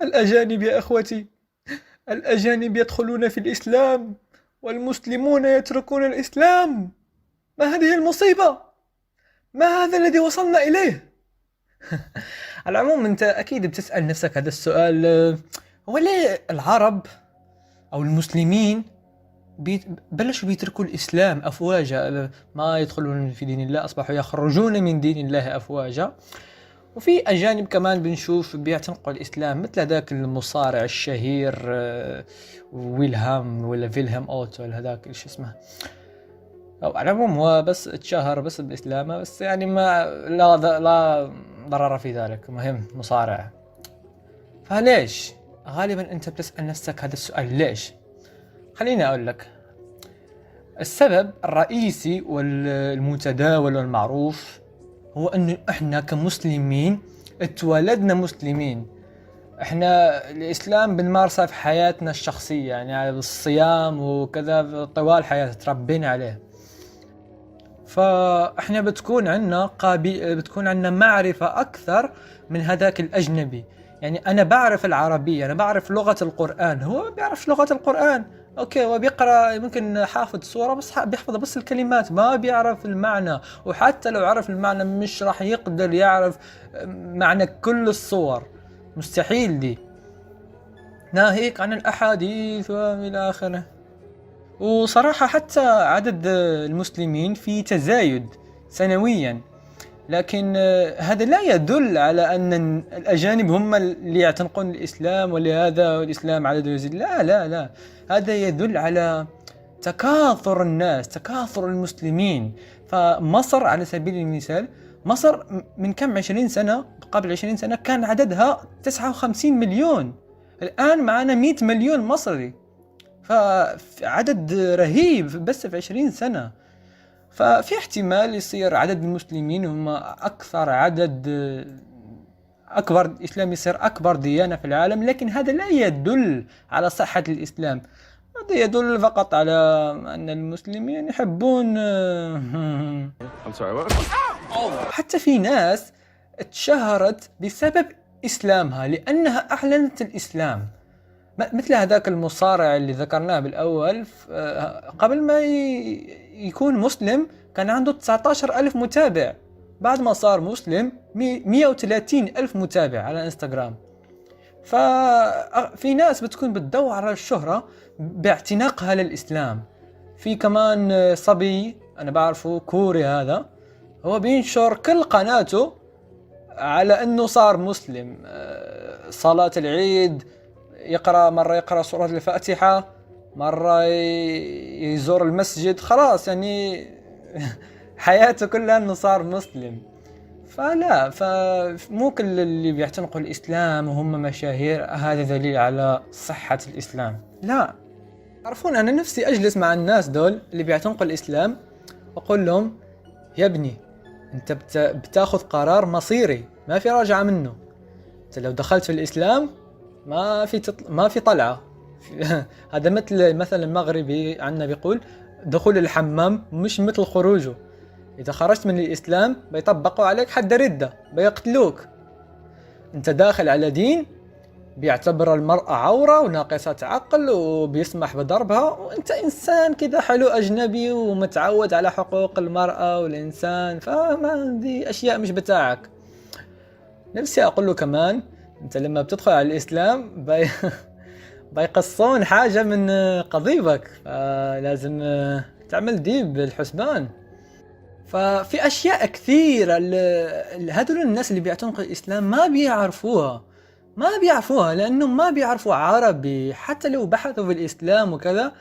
الأجانب يا أخوتي، الأجانب يدخلون في الإسلام والمسلمون يتركون الإسلام. ما هذه المصيبة؟ ما هذا الذي وصلنا إليه؟ على العموم أنت أكيد بتسأل نفسك هذا السؤال، هو ليه العرب أو المسلمين بلشوا بيتركوا الإسلام أفواجا، ما يدخلون في دين الله، أصبحوا يخرجون من دين الله أفواجا. وفي أجانب كمان بنشوف بيعتنقوا الإسلام، مثل هذاك المصارع الشهير ويلهام ولا فيلهام أوتو ولا هذاك إيش اسمه. أو على العموم هو بس اتشهر بس بالإسلام، بس يعني ما لا ضرر في ذلك، مهم مصارع. فليش؟ غالبا أنت بتسأل نفسك هذا السؤال، ليش؟ خليني أقول لك. السبب الرئيسي والمتداول والمعروف هو أنه إحنا كمسلمين اتولدنا مسلمين. إحنا الإسلام بنمارسه في حياتنا الشخصية، يعني بالصيام وكذا طوال حياتنا تربينا عليه. فإحنا بتكون عندنا معرفة أكثر من هذاك الأجنبي. يعني أنا بعرف العربية، أنا بعرف لغة القرآن، هو بيعرف لغة القرآن. أوكي، هو بيقرأ ممكن حافظ سورة بس بيحفظ بس الكلمات، ما بيعرف المعنى. وحتى لو عرف المعنى مش راح يقدر يعرف معنى كل الصور، مستحيل دي، ناهيك عن الأحاديث وإلى آخره. وصراحة حتى عدد المسلمين في تزايد سنويا، لكن هذا لا يدل على أن الأجانب هم اللي يعتنقون الإسلام ولهذا الإسلام عدده يزيد. لا لا لا، هذا يدل على تكاثر الناس، تكاثر المسلمين. فمصر على سبيل المثال، مصر من كم 20 سنة، قبل 20 سنة كان عددها 59 مليون، الآن معنا 100 مليون مصري. فعدد رهيب بس في 20 سنة. ففي احتمال يصير عدد المسلمين هم أكبر الإسلام يصير أكبر ديانة في العالم، لكن هذا لا يدل على صحة الإسلام. هذا يدل فقط على أن المسلمين يحبون حتى في ناس اتشهرت بسبب إسلامها، لأنها أعلنت الإسلام، مثل هذاك المصارع اللي ذكرناه بالأول. قبل ما يكون مسلم كان عنده 19 ألف متابع، بعد ما صار مسلم 130 ألف متابع على انستغرام. ففي ناس بتكون بتدور على الشهرة باعتناقها للإسلام. في كمان صبي أنا بعرفه كوري، هذا هو بينشر كل قناته على أنه صار مسلم. صلاة العيد مرة يقرأ سورة الفاتحة، مرة يزور المسجد، خلاص يعني حياته كلها أنه صار مسلم. فمو كل اللي بيعتنقوا الإسلام وهم مشاهير هذا دليل على صحة الإسلام. لا، تعرفون أنا نفسي أجلس مع الناس دول اللي بيعتنقوا الإسلام وأقول لهم يا ابني أنت بتاخذ قرار مصيري، ما في رجعة منه. أنت لو دخلت في الإسلام ما في طلعة. هذا مثل المغربي عندنا بيقول دخول الحمام مش مثل خروجه. إذا خرجت من الإسلام بيطبقوا عليك حد ردة، بيقتلوك. أنت داخل على دين بيعتبر المرأة عورة وناقصة عقل وبيسمح بضربها، وأنت إنسان كذا حلو أجنبي ومتعود على حقوق المرأة والإنسان، فما دي أشياء مش بتاعك. نفسي أقول له كمان أنت لما بتدخل على الإسلام بيقصون حاجة من قضيبك، فلازم تعمل ديب بالحسبان. ففي أشياء كثيرة هذول الناس اللي بيعتنقوا الإسلام ما بيعرفوها لأنهم ما بيعرفوا عربي. حتى لو بحثوا في الإسلام وكذا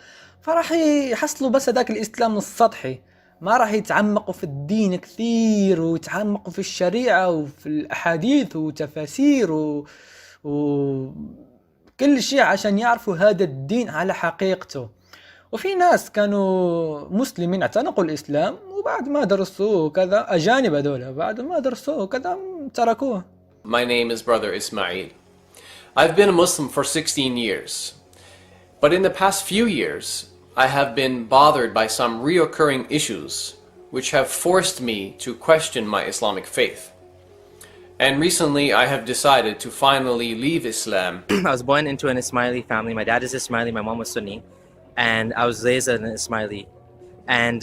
فراح يحصلوا بس هذاك الإسلام السطحي، ما راح يتعمقوا في الدين كثير ويتعمقوا في الشريعة وفي الأحاديث وتفاسير وكل شيء عشان يعرفوا هذا الدين على حقيقته. وفي ناس كانوا مسلمين اعتنقوا الإسلام وبعد ما درسوه وكذا، أجانب هذول بعد ما درسوه وكذا تركوه. My name is Brother Ismail. I've been a Muslim for 16 years. But in the past few years, I have been bothered by some reoccurring issues which have forced me to question my Islamic faith. And recently I have decided to finally leave Islam. I was born into an Ismaili family. My dad is Ismaili, my mom was Sunni, and I was raised as an Ismaili. And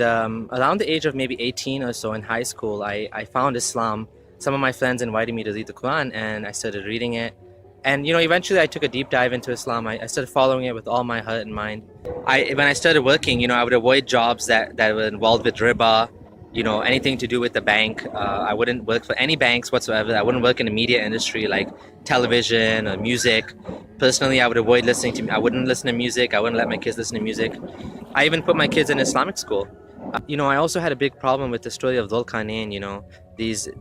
around the age of maybe 18 or so in high school, I found Islam. Some of my friends invited me to read the Quran, and I started reading it. And eventually I took a deep dive into Islam. I started following it with all my heart and mind. When I started working, I would avoid jobs that were involved with riba, anything to do with the bank. I wouldn't work for any banks whatsoever. I wouldn't work in the media industry like television or music. Personally, I wouldn't listen to music. I wouldn't let my kids listen to music. I even put my kids in Islamic school. I also had a big problem with the story of Dhul Qarnayn,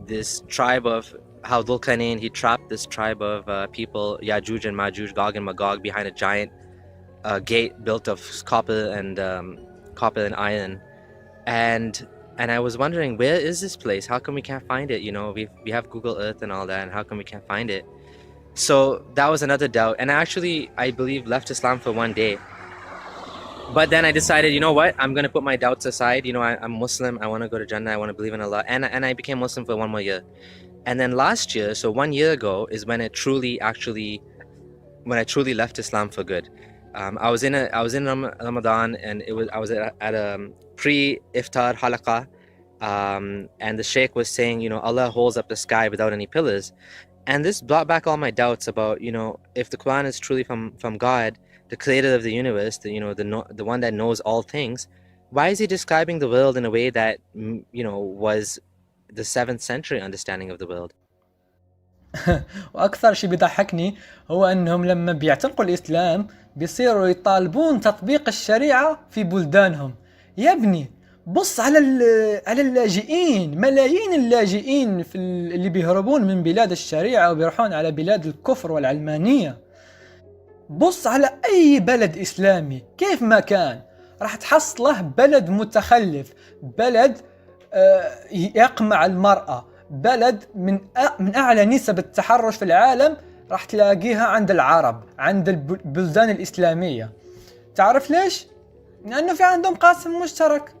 this tribe of how Dhul Qarnayn, he trapped this tribe of people, Yajuj and Majuj, Gog and Magog, behind a giant gate built of copper and iron. And I was wondering, where is this place? How come we can't find it? We have Google Earth and all that, and how come we can't find it? So that was another doubt. And I believe, left Islam for one day. But then I decided, you know what? I'm going to put my doubts aside. I'm Muslim. I want to go to Jannah. I want to believe in Allah. And I became Muslim for one more year. And then last year, so 1 year ago, is when I truly left Islam for good. I was in Ramadan, and I was at a pre-iftar halaqah, and the sheikh was saying, Allah holds up the sky without any pillars. And this brought back all my doubts about, if the Quran is truly from God, the creator of the universe, the one that knows all things, why is he describing the world in a way that, was the 7th century understanding of the world? وأكثر شيء بيضحكني هو أنهم لما بيعتنقوا الإسلام بيصيروا يطالبون تطبيق الشريعة في بلدانهم. يا ابني بص على اللاجئين، ملايين اللاجئين اللي بيهربون من بلاد الشريعة وبيروحون على بلاد الكفر والعلمانية. بص على أي بلد إسلامي كيف ما كان راح تحصله بلد متخلف، بلد يقمع المرأة، بلد من أعلى نسب التحرش في العالم راح تلاقيها عند العرب، عند البلدان الإسلامية. تعرف ليش؟ لأنه في عندهم قاسم مشترك،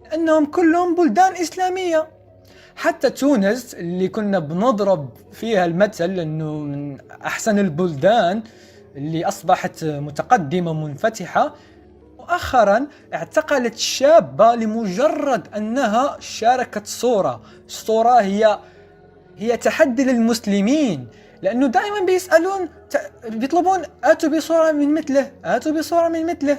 لأنهم كلهم بلدان إسلامية. حتى تونس اللي كنا بنضرب فيها المثل أنه من أحسن البلدان اللي أصبحت متقدمة منفتحة، مؤخرا اعتقلت شابة لمجرد أنها شاركت صورة. الصورة هي تحدي للمسلمين، لأنه دائما بيطلبون آتوا بصورة من مثله، آتوا بصورة من مثله.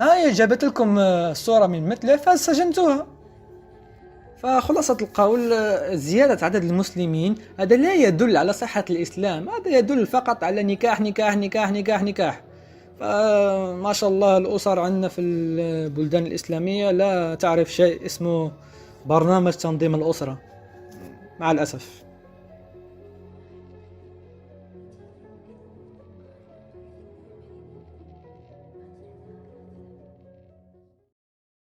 هاي جابت لكم صورة من مثله فسجنتوها. فخلاصة القول، زيادة عدد المسلمين هذا لا يدل على صحة الإسلام، هذا يدل فقط على نكاح نكاح نكاح نكاح نكاح. فما شاء الله الأسر عندنا في البلدان الإسلامية لا تعرف شيء اسمه برنامج تنظيم الأسرة مع الأسف.